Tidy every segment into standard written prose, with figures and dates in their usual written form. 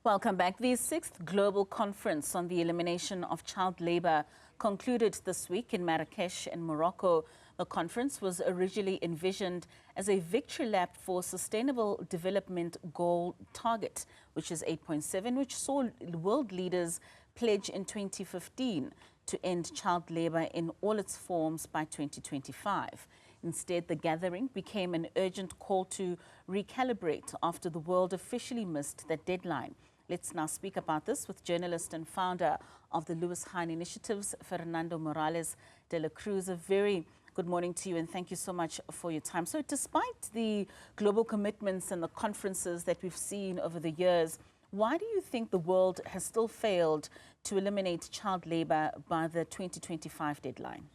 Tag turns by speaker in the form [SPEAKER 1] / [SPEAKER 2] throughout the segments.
[SPEAKER 1] Welcome back. The 6th Global Conference on the Elimination of Child Labour concluded this week in Marrakech in Morocco. The conference was originally envisioned as a victory lap for Sustainable Development Goal target, which is 8.7, which saw world leaders pledge in 2015 to end child labour in all its forms by 2025. Instead, the gathering became an urgent call to recalibrate after the world officially missed that deadline. Let's now speak about this with journalist and founder of the Lewis Hine Initiatives, Fernando Morales-De La Cruz. A very good morning to you and thank you so much for your time. So despite the global commitments and the conferences that we've seen over the years, why do you think the world has still failed to eliminate child labour by the 2025 deadline?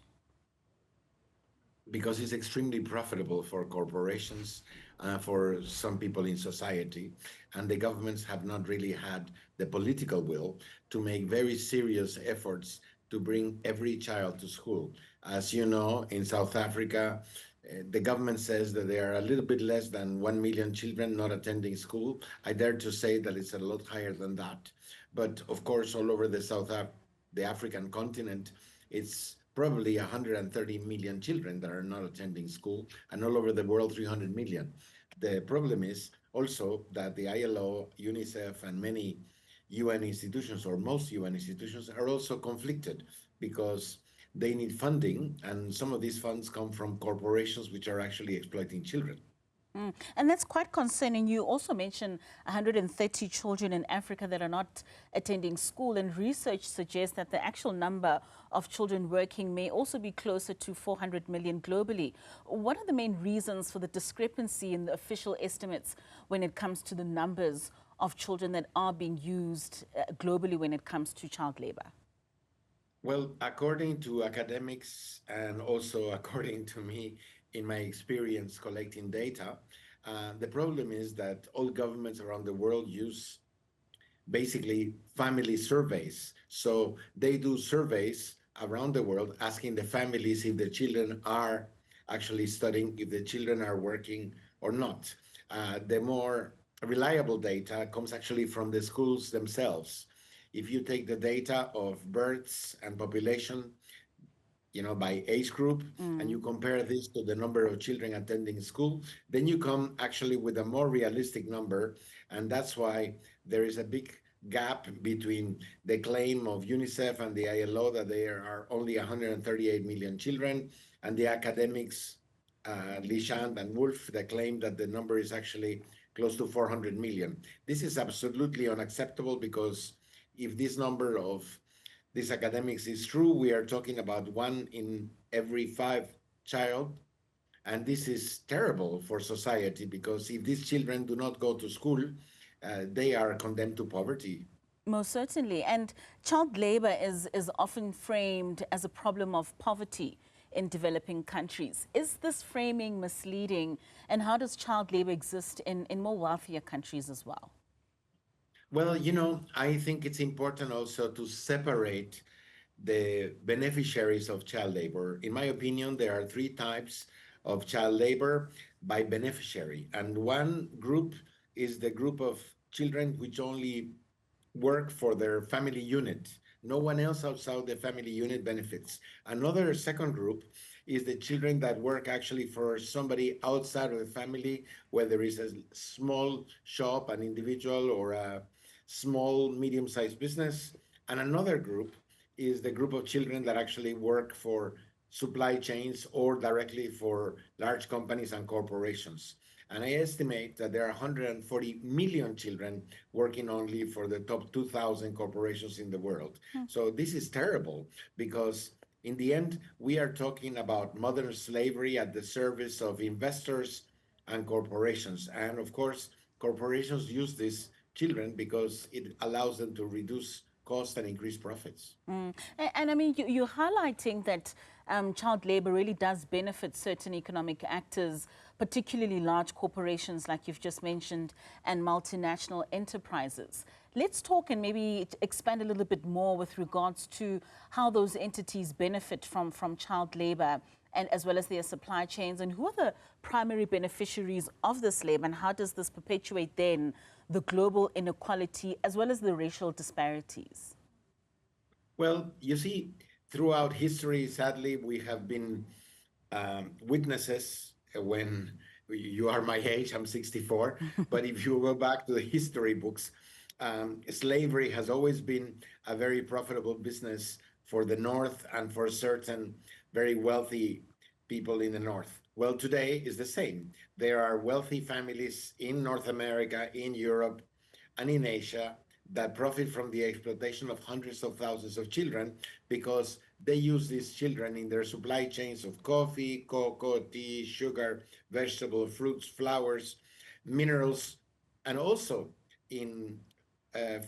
[SPEAKER 2] Because it's extremely profitable for corporations, for some people in society, and the governments have not really had the political will to make very serious efforts to bring every child to school. As you know, in South Africa, the government says that there are a little bit less than 1 million children not attending school. I dare to say that it's a lot higher than that. But of course, all over the African continent, it's probably 130 million children that are not attending school, and all over the world, 300 million. The problem is also that the ILO, UNICEF, and many UN institutions, or most UN institutions, are also conflicted because they need funding, and some of these funds come from corporations which are actually exploiting children.
[SPEAKER 1] And that's quite concerning. You also mentioned 130 children in Africa that are not attending school, and research suggests that the actual number of children working may also be closer to 400 million globally. What are the main reasons for the discrepancy in the official estimates when it comes to the numbers of children that are being used globally when it comes to child labour?
[SPEAKER 2] Well, according to academics and also according to me, in my experience collecting data, the problem is that all governments around the world use basically family surveys. So they do surveys around the world asking the families if the children are actually studying, if the children are working or not. The more reliable data comes actually from the schools themselves. If you take the data of births and population, by age group, and you compare this to the number of children attending school, then you come actually with a more realistic number. And that's why there is a big gap between the claim of UNICEF and the ILO that there are only 138 million children, and the academics, Lichand and Wolf, that claim that the number is actually close to 400 million. This is absolutely unacceptable, because if this number of these academics is true, we are talking about 1 in every 5 child. And this is terrible for society, because if these children do not go to school, they are condemned to poverty.
[SPEAKER 1] Most certainly. And child labour is often framed as a problem of poverty in developing countries. Is this framing misleading? And how does child labour exist in more wealthier countries as well?
[SPEAKER 2] Well, I think it's important also to separate the beneficiaries of child labor. In my opinion, there are 3 types of child labor by beneficiary. And one group is the group of children which only work for their family unit. No one else outside the family unit benefits. Another second group is the children that work actually for somebody outside of the family, whether it's a small shop, an individual, or a small, medium-sized business. And another group is the group of children that actually work for supply chains or directly for large companies and corporations. And I estimate that there are 140 million children working only for the top 2,000 corporations in the world. So this is terrible, because in the end, we are talking about modern slavery at the service of investors and corporations. And of course, corporations use these children because it allows them to reduce cost and increase profits.
[SPEAKER 1] And I mean, you're highlighting that child labour really does benefit certain economic actors, particularly large corporations like you've just mentioned, and multinational enterprises. Let's talk and maybe expand a little bit more with regards to how those entities benefit from child labour, and as well as their supply chains, and who are the primary beneficiaries of this labour, and how does this perpetuate then the global inequality as well as the racial disparities?
[SPEAKER 2] Well, you see, throughout history, sadly, we have been witnesses when you are my age, I'm 64. But if you go back to the history books, slavery has always been a very profitable business for the North and for certain very wealthy people in the North. Well, today is the same. There are wealthy families in North America, in Europe, and in Asia that profit from the exploitation of hundreds of thousands of children because they use these children in their supply chains of coffee, cocoa, tea, sugar, vegetable, fruits, flowers, minerals, and also in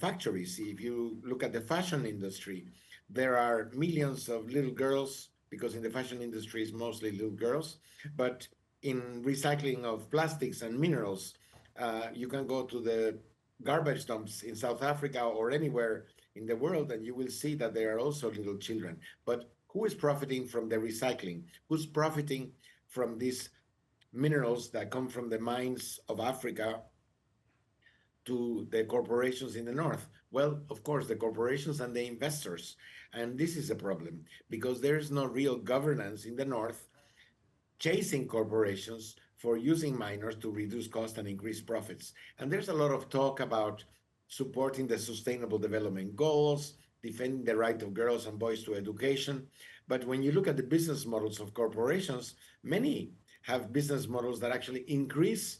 [SPEAKER 2] factories. If you look at the fashion industry, there are millions of little girls, because in the fashion industry it's mostly little girls, but in recycling of plastics and minerals, you can go to the garbage dumps in South Africa or anywhere in the world, and you will see that there are also little children. But who is profiting from the recycling? Who's profiting from these minerals that come from the mines of Africa to the corporations in the north? Well, of course, the corporations and the investors. And this is a problem because there is no real governance in the north chasing corporations for using miners to reduce cost and increase profits. And there's a lot of talk about supporting the sustainable development goals, defending the right of girls and boys to education. But when you look at the business models of corporations, many have business models that actually increase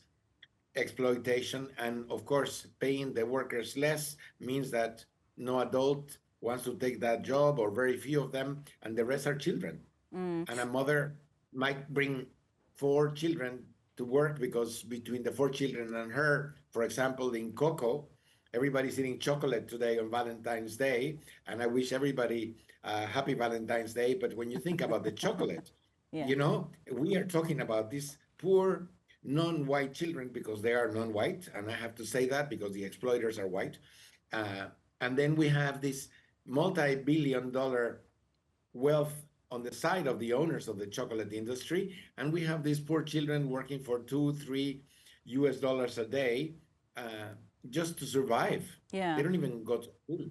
[SPEAKER 2] exploitation. And of course, paying the workers less means that no adult wants to take that job, or very few of them, and the rest are children. And a mother might bring four children to work because between the four children and her, for example, in cocoa, everybody's eating chocolate today on Valentine's Day, and I wish everybody happy Valentine's Day. But when you think about the chocolate,
[SPEAKER 1] Yeah.
[SPEAKER 2] you know, we are talking about these poor non-white children because they are non-white, and I have to say that because the exploiters are white. Uh, and then we have this multi-billion-dollar wealth on the side of the owners of the chocolate industry, and we have these poor children working for 2, 3 US dollars a day just to survive.
[SPEAKER 1] Yeah.
[SPEAKER 2] They don't even go to school.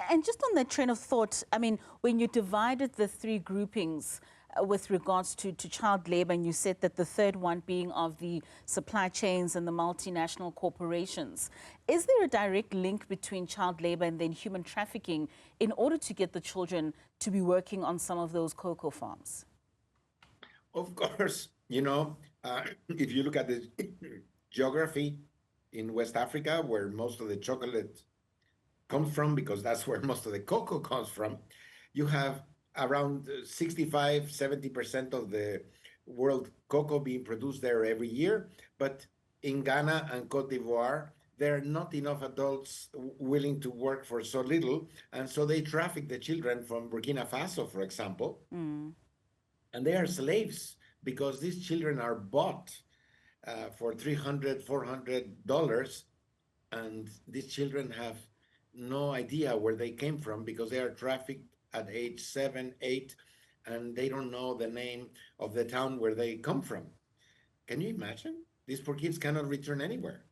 [SPEAKER 1] And just on that train of thought, I mean, when you divided the three groupings with regards to child labor, and you said that the third one being of the supply chains and the multinational corporations, is there a direct link between child labor and then human trafficking in order to get the children to be working on some of those cocoa farms?
[SPEAKER 2] Of course, you know, if you look at the geography in West Africa, where most of the chocolate comes from, because that's where most of the cocoa comes from, you have around 65, 70% of the world cocoa being produced there every year. But in Ghana and Cote d'Ivoire, there are not enough adults willing to work for so little. And so they traffic the children from Burkina Faso, for example, and they are slaves because these children are bought for $300, $400, and these children have no idea where they came from because they are trafficked at age 7, 8, and they don't know the name of the town where they come from. Can you imagine? These poor kids cannot return anywhere.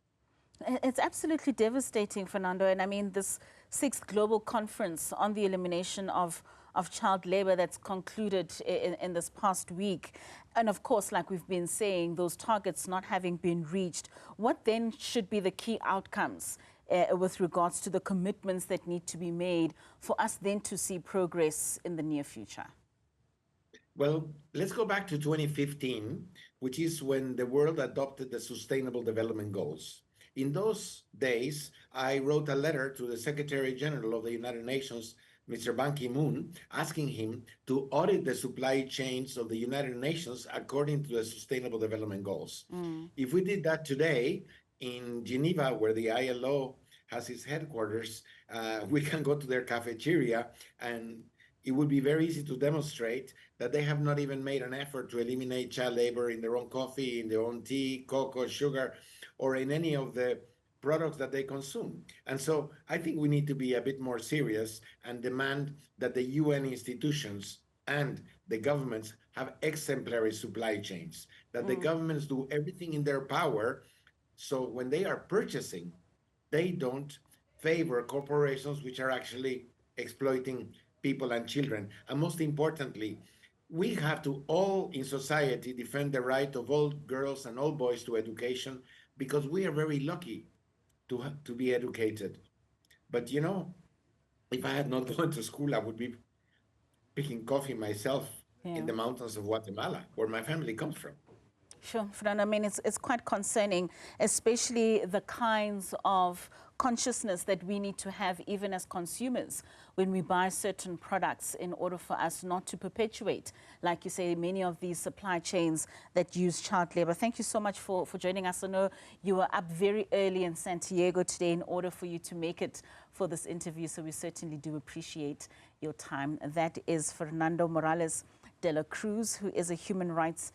[SPEAKER 1] It's absolutely devastating, Fernando. And I mean, this sixth global conference on the elimination of child labor that's concluded in this past week. And of course, like we've been saying, those targets not having been reached, what then should be the key outcomes with regards to the commitments that need to be made for us then to see progress in the near future?
[SPEAKER 2] Well, let's go back to 2015, which is when the world adopted the Sustainable Development Goals. In those days, I wrote a letter to the Secretary General of the United Nations, Mr. Ban Ki-moon, asking him to audit the supply chains of the United Nations according to the Sustainable Development Goals. If we did that today in Geneva, where the ILO has its headquarters, we can go to their cafeteria, and it would be very easy to demonstrate that they have not even made an effort to eliminate child labor in their own coffee, in their own tea, cocoa, sugar, or in any of the products that they consume. And so I think we need to be a bit more serious and demand that the UN institutions and the governments have exemplary supply chains, that the governments do everything in their power so when they are purchasing they don't favor corporations which are actually exploiting people and children. And most importantly, we have to all in society defend the right of all girls and all boys to education, because we are very lucky to be educated. But you know, if I had not gone to school, I would be picking coffee myself in
[SPEAKER 1] Yeah.
[SPEAKER 2] the mountains of Guatemala, where my family comes from.
[SPEAKER 1] Sure, Fernando. I mean, it's quite concerning, especially the kinds of consciousness that we need to have even as consumers when we buy certain products in order for us not to perpetuate, like you say, many of these supply chains that use child labor. Thank you so much for joining us. I know you were up very early in Santiago today in order for you to make it for this interview, so we certainly do appreciate your time. That is Fernando Morales-De La Cruz, who is a human rights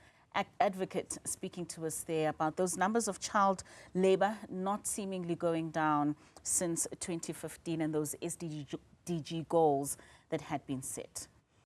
[SPEAKER 1] advocate, speaking to us there about those numbers of child labor not seemingly going down since 2015 and those SDG goals that had been set.